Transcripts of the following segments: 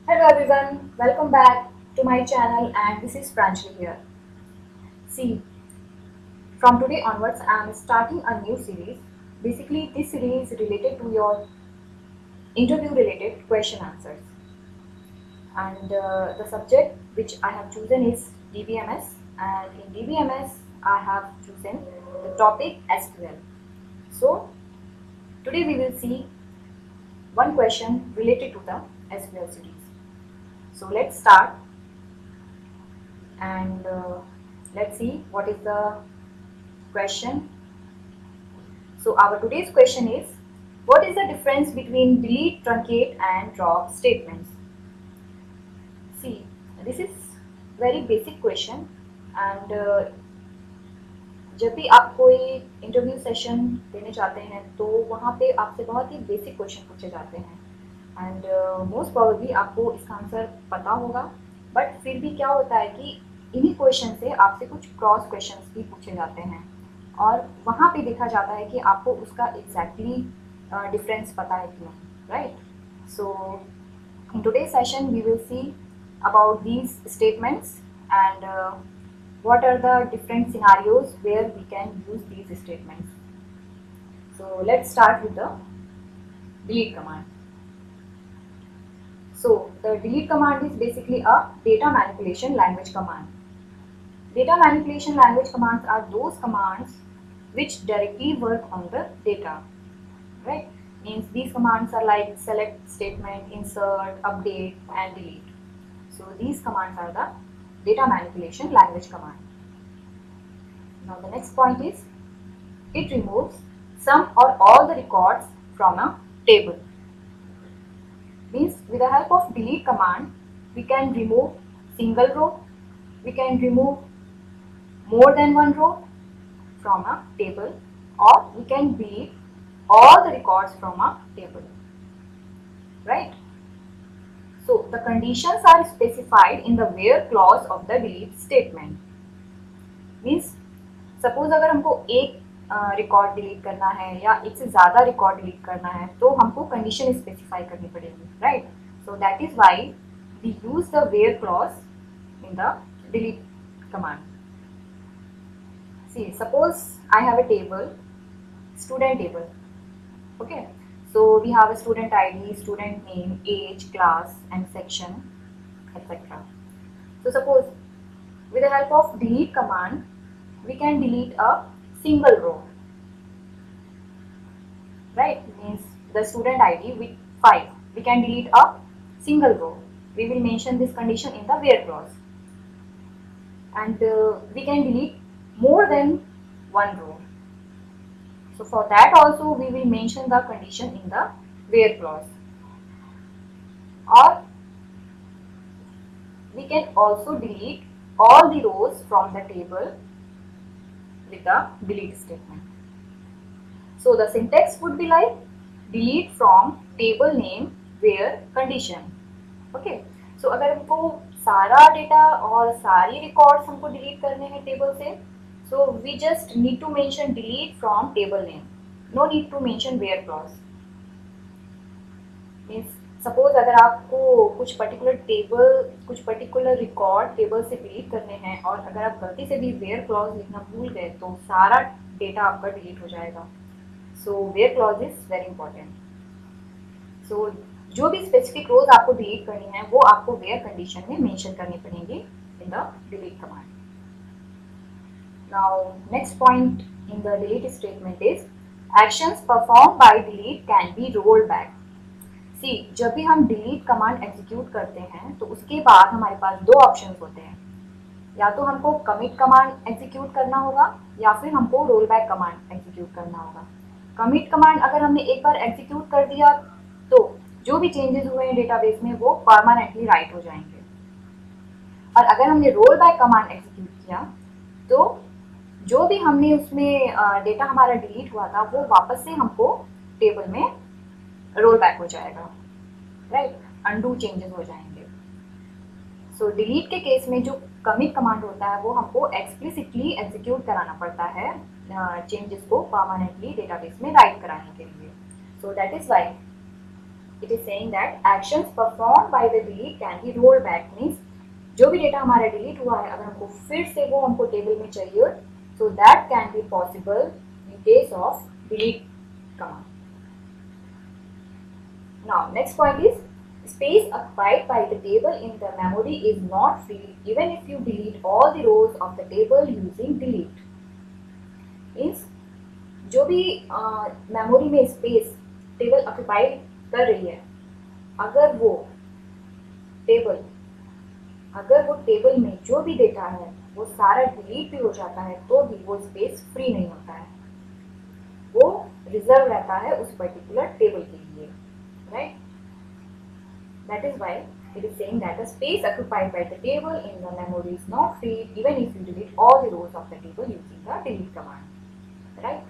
Hello everyone, welcome back to my channel and this is Pranjali here. See, from today onwards I am starting a new series. Basically this series is related to your interview related question answers and the subject which I have chosen is DBMS and in DBMS I have chosen the topic SQL. So today we will see one question related to the SQL series. So let's start and let's see what is the question. So our today's question is, what is the difference between delete, truncate and drop statements? See, this is very basic question and जब भी आप कोई interview session देने जाते हैं तो वहाँ पे आपसे बहुत ही बेसिक क्वेश्चन पूछे जाते हैं एंड मोस्ट प्रोबेबली आपको इसका आंसर पता होगा बट फिर भी क्या होता है कि इन्हीं क्वेश्चन से आपसे कुछ क्रॉस क्वेश्चंस भी पूछे जाते हैं और वहाँ पे देखा जाता है कि आपको उसका एग्जैक्टली डिफरेंस पता है कि नहीं, right? So in today's session we will see about these statements and what are the different scenarios where we can use these statements. So let's start with the delete command. So the delete command is basically a data manipulation language command. Data manipulation language commands are those commands which directly work on the data, right? Means these commands are like select statement, insert, update and delete. So these commands are the data manipulation language command. Now the next point is, it removes some or all the records from a table. Means with the help of delete command, we can remove single row, we can remove more than one row from a table, or we can delete all the records from a table, right? So the conditions are specified in the where clause of the delete statement. Means suppose अगर हमको एक record delete करना है या एक से ज़्यादा record delete करना है तो हमको कंडीशन स्पेसिफाई करनी पड़ेगी, right? So that is why we use the where clause in the delete command. See, suppose I have a table, student table. Okay, so we have a student ID, student name, age, class, and section, etc. So suppose with the help of delete command, we can delete a single row, right? Means the student ID with 5, we can delete a single row. We will mention this condition in the where clause, and we can delete more than one row. So for that also we will mention the condition in the where clause. Or we can also delete all the rows from the table with the delete statement. So the syntax would be like delete from table name where condition. Okay. So अगर हमको सारा data और सारी records हमको delete करने हैं table से, so we just need to mention delete from table name. No need to mention where clause. Means suppose अगर आपको कुछ पर्टिकुलर टेबल, कुछ पर्टिकुलर रिकॉर्ड टेबल से डिलीट करने हैं और अगर आप गलती से भी वेयर क्लॉज लिखना भूल गए तो सारा डेटा आपका डिलीट हो जाएगा. So where clause is very important. So जो भी स्पेसिफिक रोज आपको डिलीट करनी है वो आपको वेयर कंडीशन में मेंशन करनी पड़ेगी in the delete command. Now next point in the delete statement is actions perform by delete can be rolled back. See, जब भी हम डिलीट कमांड एग्जीक्यूट करते हैं तो उसके बाद हमारे पास दो ऑप्शन होते हैं. या तो हमको कमिट कमांड एग्जीक्यूट करना होगा या फिर हमको रोल बैक कमांड एग्जीक्यूट करना होगा. कमिट कमांड अगर हमने एक बार एग्जीक्यूट कर दिया तो जो भी चेंजेस हुए हैं डेटाबेस में वो परमानेंटली राइट हो जाएंगे. और अगर हमने रोल बैक कमांड एग्जीक्यूट किया तो जो भी हमने उसमें डेटा हमारा डिलीट हुआ था वो वापस से हमको टेबल में रोल बैक हो जाएगा, राइट? अनडू चेंजेस हो जाएंगे. सो डिलीट के केस में जो कमिट कमांड होता है वो हमको एक्सप्लिसिटली एग्जीक्यूट कराना पड़ता है चेंजेस को परमानेंटली डेटाबेस में राइट कराने के लिए. So that is why it is saying that actions performed by the delete can be rolled back. Means जो भी डेटा हमारा डिलीट हुआ है, अगर हमको फिर से वो हमको टेबल में चाहिए, so that can be possible in case of delete command. Now next point is space occupied by the table in the memory is not filled even if you delete all the rows of the table using delete. Means जो भी memory में space table occupy कर रही है, अगर वो table में जो भी डेटा है वो सारा डिलीट भी हो जाता है तो भी वो स्पेस फ्री नहीं होता है, वो रिजर्व रहता है उस पर्टिकुलर टेबल के लिए, right? That is why it is saying that the space occupied by the table in the memory is not filled even if you delete all the rows of the table using the delete command, right?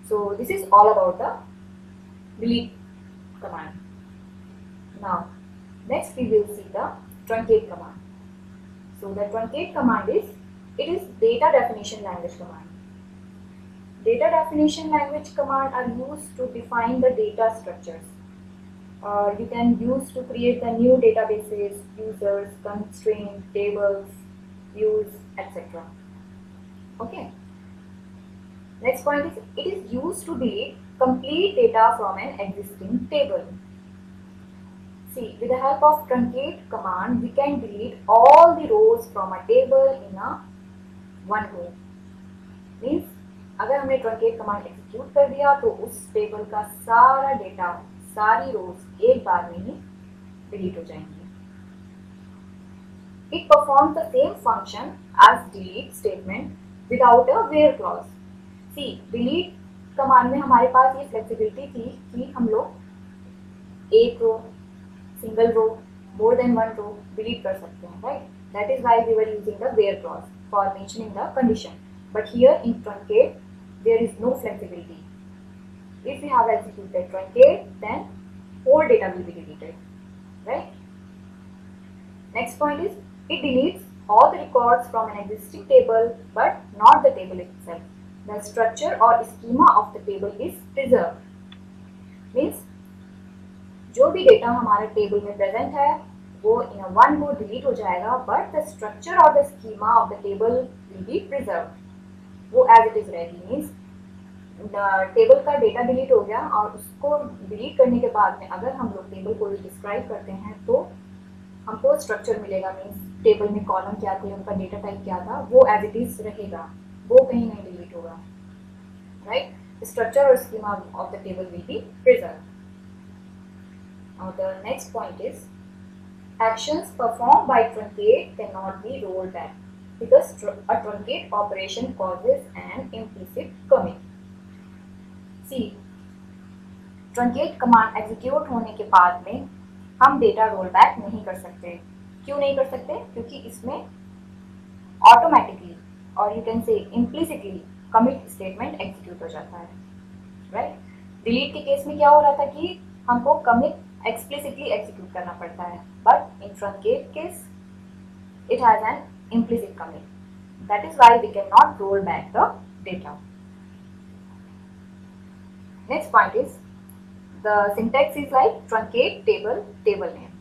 So this is all about the delete command. Now next we will see the truncate command. So the truncate command is data definition language command. Data definition language command are used to define the data structures. You can use to create the new databases, users, constraints, tables, views, etc. Okay. Next point is it is used to delete complete data from an existing table. See, with the help of truncate command, we can delete all the rows from a table in a one go. Means अगर हमने truncate command execute कर दिया तो उस table का सारा data, सारी रोज एक बार में ही डिलीट हो जाएंगे. It performs the same function as delete statement without a where clause. See, delete command में हमारे पास ये फ्लेक्सिबिलिटी थी कि हम लोग एक row, single row, more than one row delete कर सकते हैं, right? That is why we were using the where clause for mentioning the condition. But here in truncate there is no flexibility. If we have executed truncate, then whole data will be deleted, right? Next point is it deletes all the records from an existing table but not the table itself. The structure or schema of the table is preserved. Means जो भी data हमारे table में present है वो in one go delete हो जाएगा, but the structure और the schema of the table will be preserved. वो एज इट इज रहेगी. मीन्स टेबल का डेटा डिलीट हो गया और उसको डिलीट करने के बाद में अगर हम लोग टेबल को डिस्क्राइब करते हैं तो हमको स्ट्रक्चर मिलेगा. मीन्स टेबल में कॉलम क्या थे, उनका डेटा टाइप क्या था, वो एज इट इज रहेगा, वो कहीं नहीं डिलीट होगा, राइट? द स्ट्रक्चर और schema of the table will be preserved. Now the next point is actions performed by truncate cannot be rolled back because a truncate operation causes an implicit commit. See, truncate command execute होने के बाद में हम data roll back नहीं कर सकते. क्यों नहीं कर सकते? क्योंकि इसमें ऑटोमेटिकली और you can say implicitly commit statement execute हो जाता है, राइट? डिलीट के केस में क्या हो रहा था कि हमको कमिट explicitly execute करना पड़ता है, but in truncate case it has an implicit commit. That is why we cannot roll back the data. Next point is the syntax is like truncate table table name.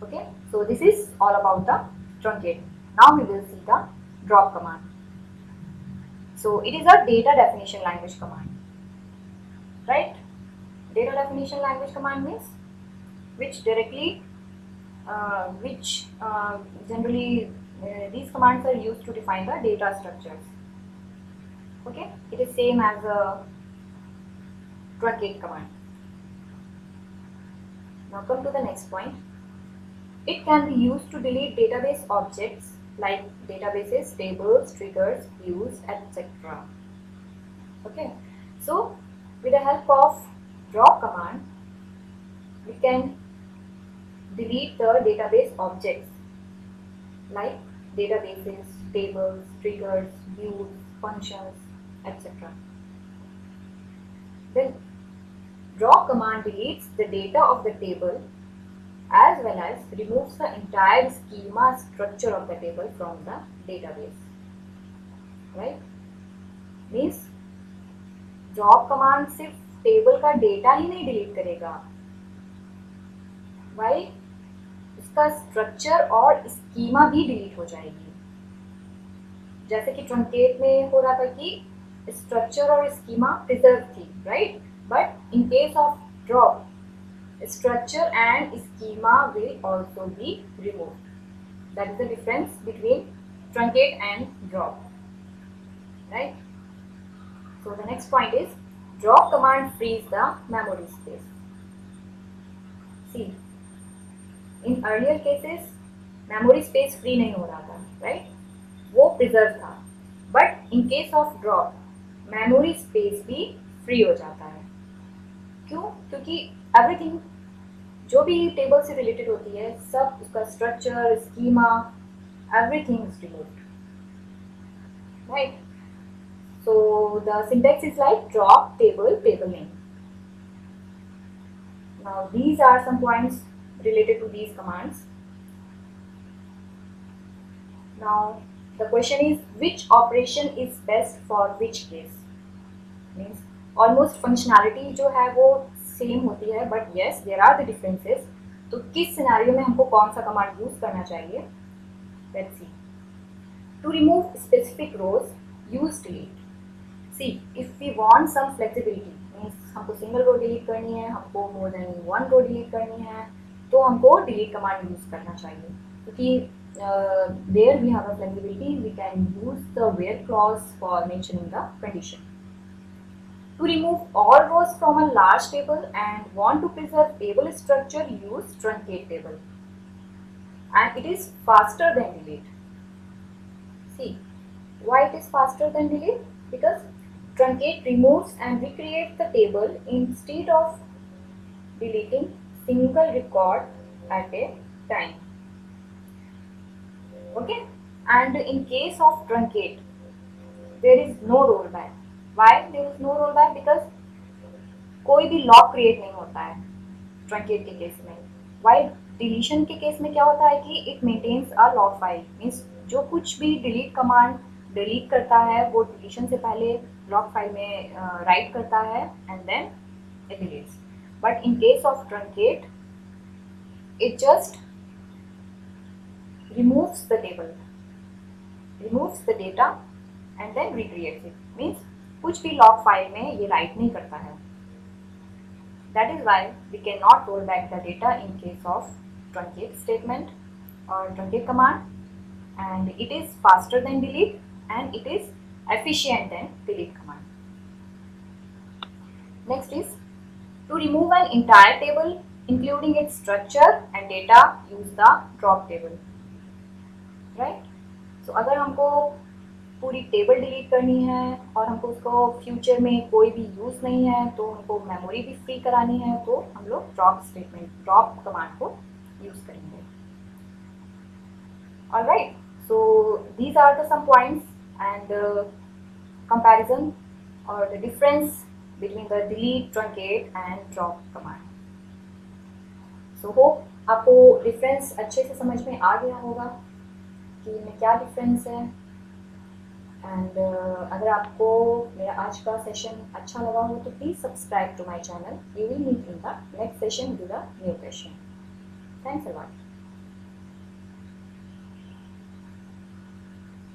Okay, so this is all about the truncate. Now we will see the drop command. So it is a data definition language command, right? Data definition language command means which generally these commands are used to define the data structures. Okay, it is same as a truncate command. Now come to the next point. It can be used to delete database objects like databases, tables, triggers, views, etc. Okay, so with the help of drop command we can delete the database objects like databases, tables, triggers, views, functions, etc. Then drop command deletes the data of the table as well as removes the entire schema structure of the table from the database, right? Means drop command सिर्फ table का data ही नहीं delete करेगा, Y इसका structure और schema भी delete हो जाएगी। जैसे कि ट्रंकेट में हो रहा था कि स्ट्रक्चर और स्कीमा प्रिजर्व थी, right, but in case of drop structure and schema will also be removed. That is the difference between truncate and drop, right? So the next point is drop command frees the memory space. See, in earlier cases memory space free नहीं हो रहा था, right? वो preserve था, but in case of drop memory space भी free हो जाता है। क्यों? क्योंकि everything जो भी टेबल से रिलेटेड होती है सब उसका structure, schema, everything is removed, right? So the syntax is like drop table table name. Now these are some points related to these commands. Now the question is which operation is best for which case? Means almost functionality जो है वो same होती है, but yes there are the differences. तो किस scenario में हमको कौन सा कमांड यूज करना चाहिए? Let's see. To remove specific rows, use delete. See, if we want some flexibility, means हमको सिंगल रो डिलीट करनी है, हमको more than one row delete करनी है, तो हमको डिलीट कमांड यूज करना चाहिए, क्योंकि there we have a flexibility. We can use the where clause for mentioning the condition. To remove all rows from a large table and want to preserve table structure, use truncate table, and it is faster than delete. See, why it is faster than delete? Because truncate removes and recreates the table instead of deleting single record at a time. Okay, and in case of truncate there is no rollback. Why there is no rollback? Because कोई भी lock create नहीं होता है truncate के case में। Y deletion के case में क्या होता है कि it maintains a lock file, means जो कुछ भी डिलीट कमांड डिलीट करता है वो डिलीशन से पहले लॉक फाइल में राइट करता है and then it deletes. But in case of truncate it just removes the table, removes the data and then recreates it. Means कुछ भी log file में ये write नहीं करता है. That is why we cannot roll back the data in case of truncate statement or truncate command, and it is faster than delete and it is efficient than delete command. Next is to remove an entire table including its structure and data, use the drop table. Right? So अगर हमको पूरी table delete करनी है और हमको उसको future में कोई भी यूज़ नहीं है, तो हमको मेमोरी भी फ्री करानी है, तो हम लोग ड्रॉप स्टेटमेंट, ड्रॉप कमांड को यूज़ करेंगे. Alright, so these are the some points and comparison or the difference between the delete, truncate and drop command. So hope आपको डिफरेंस अच्छे से समझ में आ गया होगा कि इनमें क्या डिफरेंस है. एंड अगर आपको मेरा आज का सेशन अच्छा लगा हो तो please subscribe to my channel. We will meet in the next session with a new question. Thanks a lot.